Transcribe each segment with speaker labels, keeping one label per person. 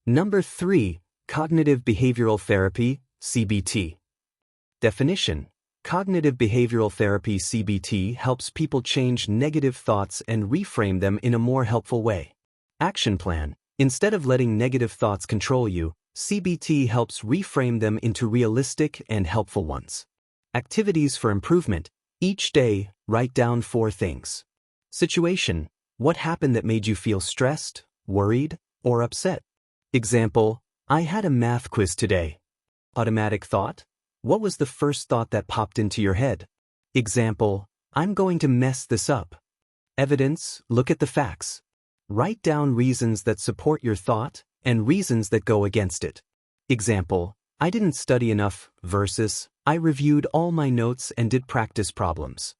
Speaker 1: Number 3. Cognitive Behavioral Therapy, CBT. Definition: Cognitive behavioral therapy (CBT) helps people change negative thoughts and reframe them in a more helpful way. Action plan: instead of letting negative thoughts control you, CBT helps reframe them into realistic and helpful ones. Activities for improvement: each day, write down 4 things. Situation: what happened that made you feel stressed, worried, or upset? Example: I had a math quiz today. Automatic thought: what was the first thought that popped into your head? Example: I'm going to mess this up. Evidence: look at the facts. Write down reasons that support your thought and reasons that go against it. Example: I didn't study enough versus I reviewed all my notes and did practice problems.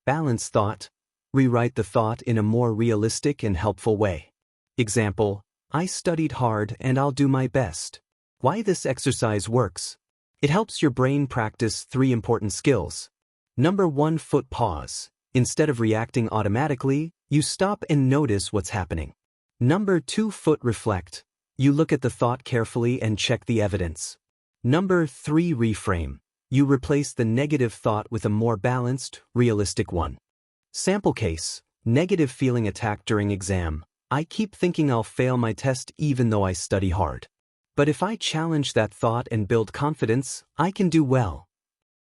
Speaker 1: Balance thought: rewrite the thought in a more realistic and helpful way. Example: I studied hard and I'll do my best. Why this exercise works: it helps your brain practice 3 important skills. Number 1. Foot pause. Instead of reacting automatically, you stop and notice what's happening. Number 2. Foot reflect. You look at the thought carefully and check the evidence. Number 3. Reframe. You replace the negative thought with a more balanced, realistic one. Sample case: negative feeling attacked during exam. I keep thinking I'll fail my test even though I study hard. But if I challenge that thought and build confidence, I can do well.